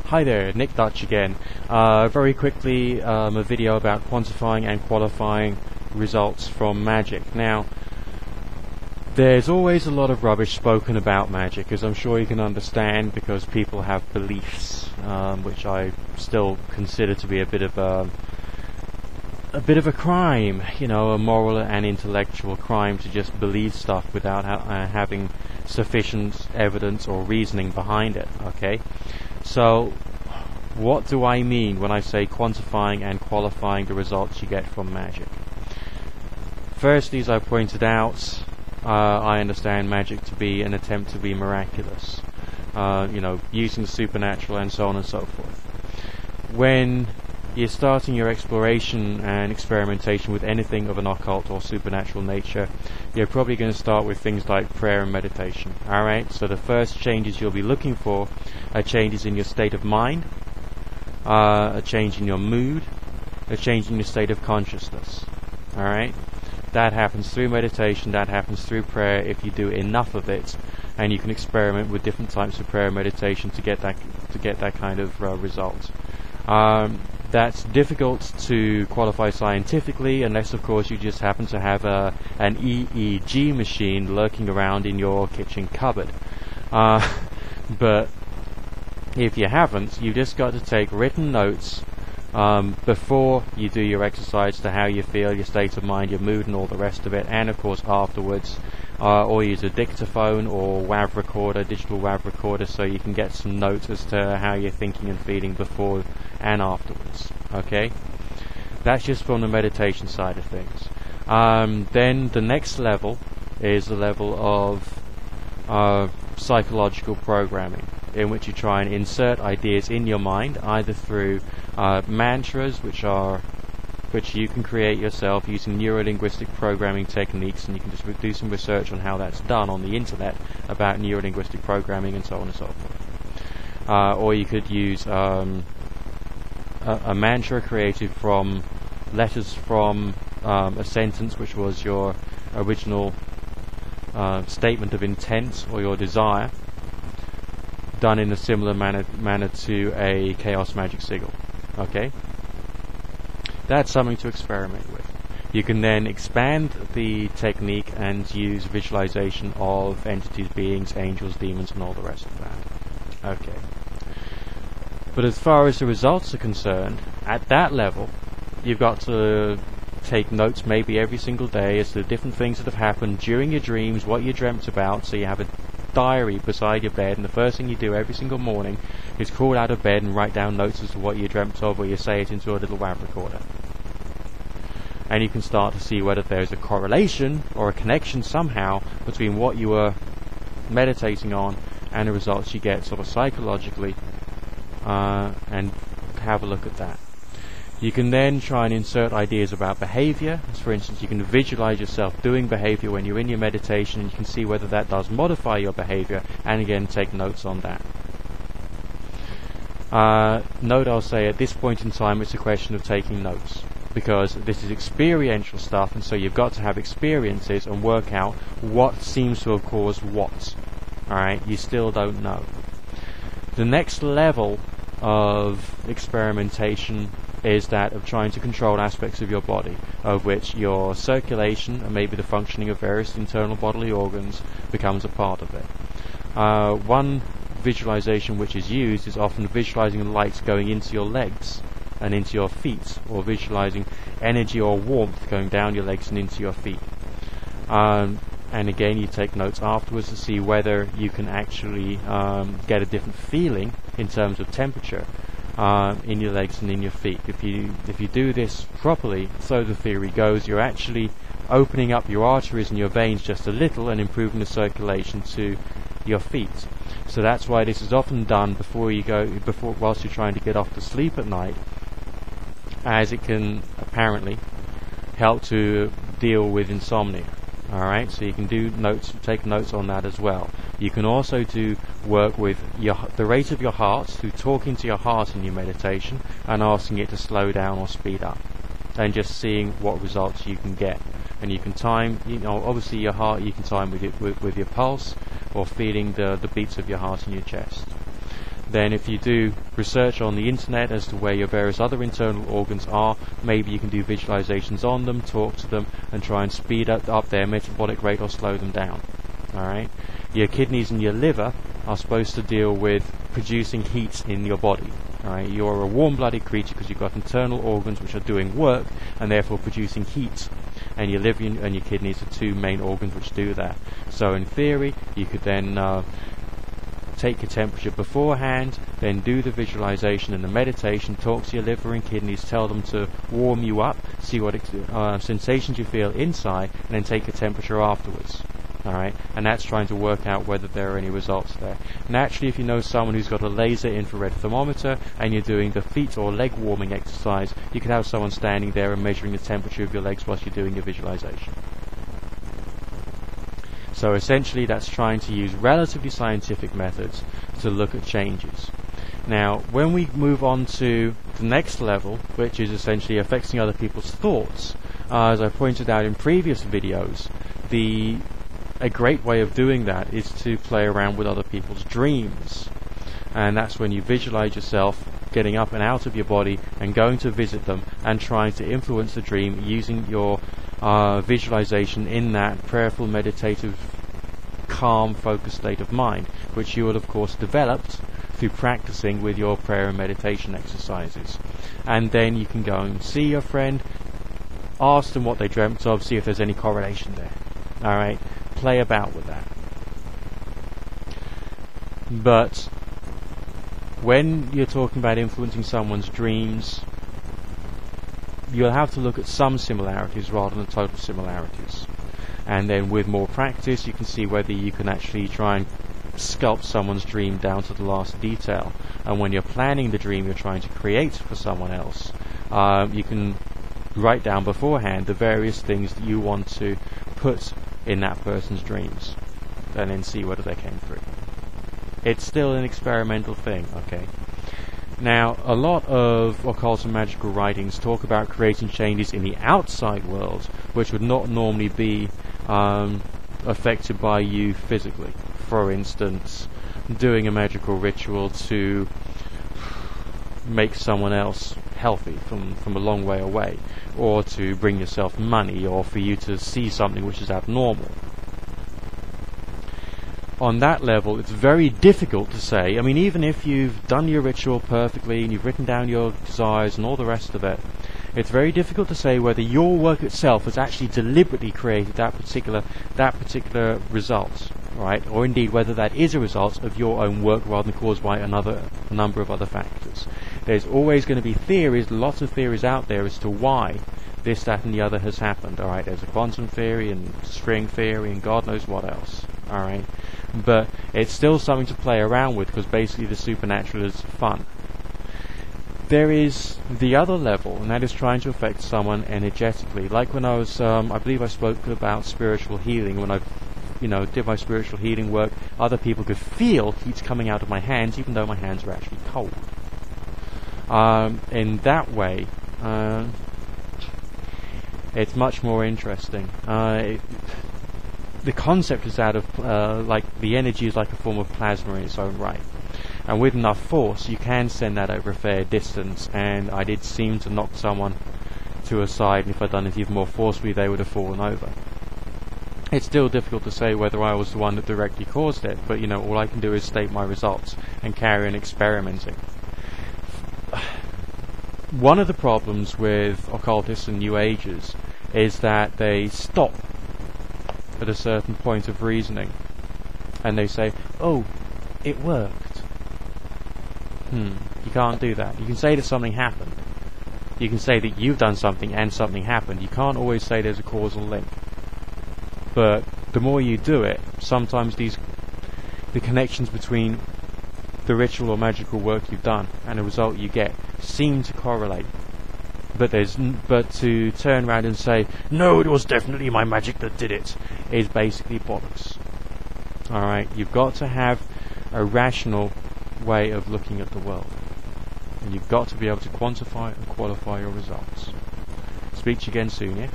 Hi there, Nick Dutch again. Very quickly, a video about quantifying and qualifying results from Magick. Now, there's always a lot of rubbish spoken about Magick, as I'm sure you can understand, because people have beliefs, which I still consider to be a bit of a crime, you know, a moral and intellectual crime to just believe stuff without having sufficient evidence or reasoning behind it. Okay, so what do I mean when I say quantifying and qualifying the results you get from Magick? Firstly, as I pointed out, I understand Magick to be an attempt to be miraculous, you know, using the supernatural and so on and so forth. When you're starting your exploration and experimentation with anything of an occult or supernatural nature, you're probably going to start with things like prayer and meditation. Alright, so the first changes you'll be looking for are changes in your state of mind, a change in your mood, a change in your state of consciousness. Alright, that happens through meditation, that happens through prayer if you do enough of it, and you can experiment with different types of prayer and meditation to get that kind of result. That's difficult to qualify scientifically, unless of course you just happen to have an EEG machine lurking around in your kitchen cupboard. But if you haven't, you've just got to take written notes before you do your exercise to how you feel, your state of mind, your mood and all the rest of it, and of course afterwards, or use a dictaphone or WAV recorder, digital WAV recorder, so you can get some notes as to how you're thinking and feeling before and afterwards. Okay, that's just from the meditation side of things. Then the next level is the level of psychological programming, in which you try and insert ideas in your mind, either through mantras, which you can create yourself using neuro-linguistic programming techniques, and you can just do some research on how that's done on the internet about neuro-linguistic programming and so on and so forth. Or you could use a mantra created from letters from a sentence which was your original statement of intent or your desire, done in a similar manner to a chaos magic sigil. Okay, that's something to experiment with. You can then expand the technique and use visualization of entities, beings, angels, demons and all the rest of that. Okay, but as far as the results are concerned, at that level you've got to take notes maybe every single day as to the different things that have happened during your dreams, what you dreamt about, so you have a diary beside your bed, and the first thing you do every single morning is crawl out of bed and write down notes as to what you dreamt of, or you say it into a little WAV recorder. And you can start to see whether there's a correlation or a connection somehow between what you were meditating on and the results you get sort of psychologically, and have a look at that. You can then try and insert ideas about behavior. For instance, you can visualize yourself doing behavior when you're in your meditation, and you can see whether that does modify your behavior, and again take notes on that. Note, I'll say at this point in time it's a question of taking notes, because this is experiential stuff, and so you've got to have experiences and work out what seems to have caused what. Alright, you still don't know. The next level of experimentation is that of trying to control aspects of your body, of which your circulation and maybe the functioning of various internal bodily organs becomes a part of it. One visualization which is used is often visualizing light going into your legs and into your feet, or visualizing energy or warmth going down your legs and into your feet. And again, you take notes afterwards to see whether you can actually get a different feeling in terms of temperature in your legs and in your feet. If you do this properly, so the theory goes, you're actually opening up your arteries and your veins just a little and improving the circulation to your feet. So that's why this is often done whilst you're trying to get off to sleep at night, as it can apparently help to deal with insomnia. Alright, so you can take notes on that as well. You can also do work with the rate of your heart, through talking to your heart in your meditation and asking it to slow down or speed up, and just seeing what results you can get. And you can time, obviously your heart you can time with your pulse, or feeling the beats of your heart in your chest. then if you do research on the internet as to where your various other internal organs are, maybe you can do visualizations on them, talk to them, and try and speed up their metabolic rate or slow them down. Alright? Your kidneys and your liver are supposed to deal with producing heat in your body. Alright? You're a warm-blooded creature because you've got internal organs which are doing work and therefore producing heat. And your liver and your kidneys are two main organs which do that. So in theory, you could then take your temperature beforehand, then do the visualization and the meditation, talk to your liver and kidneys, tell them to warm you up, see what sensations you feel inside, and then take your temperature afterwards. Alright, and that's trying to work out whether there are any results there. Naturally, if you know someone who's got a laser infrared thermometer and you're doing the feet or leg warming exercise, you could have someone standing there and measuring the temperature of your legs whilst you're doing your visualization. So essentially that's trying to use relatively scientific methods to look at changes. Now, when we move on to the next level, which is essentially affecting other people's thoughts, as I pointed out in previous videos, a great way of doing that is to play around with other people's dreams. And that's when you visualize yourself getting up and out of your body and going to visit them and trying to influence the dream using your visualization in that prayerful, meditative, calm, focused state of mind, which you will of course developed through practicing with your prayer and meditation exercises. And then you can go and see your friend, ask them what they dreamt of, see if there's any correlation there. Alright, play about with that. But when you're talking about influencing someone's dreams, you'll have to look at some similarities rather than total similarities. And then with more practice you can see whether you can actually try and sculpt someone's dream down to the last detail. And when you're planning the dream you're trying to create for someone else, you can write down beforehand the various things that you want to put in that person's dreams and then see whether they came through. It's still an experimental thing, okay? Now, a lot of occult and magical writings talk about creating changes in the outside world which would not normally be affected by you physically. For instance, doing a magical ritual to make someone else healthy from a long way away, or to bring yourself money, or for you to see something which is abnormal. On that level, it's very difficult to say. I mean, even if you've done your ritual perfectly and you've written down your desires and all the rest of it, it's very difficult to say whether your work itself has actually deliberately created that particular result, right? Or indeed whether that is a result of your own work rather than caused by a number of other factors. There's always going to be theories, lots of theories out there as to why this, that and the other has happened. Alright, there's a quantum theory and string theory and God knows what else. Alright, but it's still something to play around with because basically the supernatural is fun. There is the other level, and that is trying to affect someone energetically. Like when I was, I believe I spoke about spiritual healing. When I did my spiritual healing work, other people could feel heat coming out of my hands even though my hands were actually cold. In that way, it's much more interesting. The concept is out of, like, the energy is like a form of plasma in its own right. And with enough force, you can send that over a fair distance, and I did seem to knock someone to a side, and if I'd done it even more forcefully, they would have fallen over. It's still difficult to say whether I was the one that directly caused it, but, all I can do is state my results and carry on experimenting. One of the problems with occultists and New Agers is that they stop at a certain point of reasoning and they say, oh, it worked. You can't do that. You can say that something happened. You can say that you've done something and something happened. You can't always say there's a causal link. But the more you do it, sometimes the connections between the ritual or magical work you've done and the result you get seem to correlate. But to turn around and say, no, it was definitely my magic that did it, is basically bollocks. Alright, you've got to have a rational way of looking at the world. And you've got to be able to quantify and qualify your results. Speak to you again soon, yeah?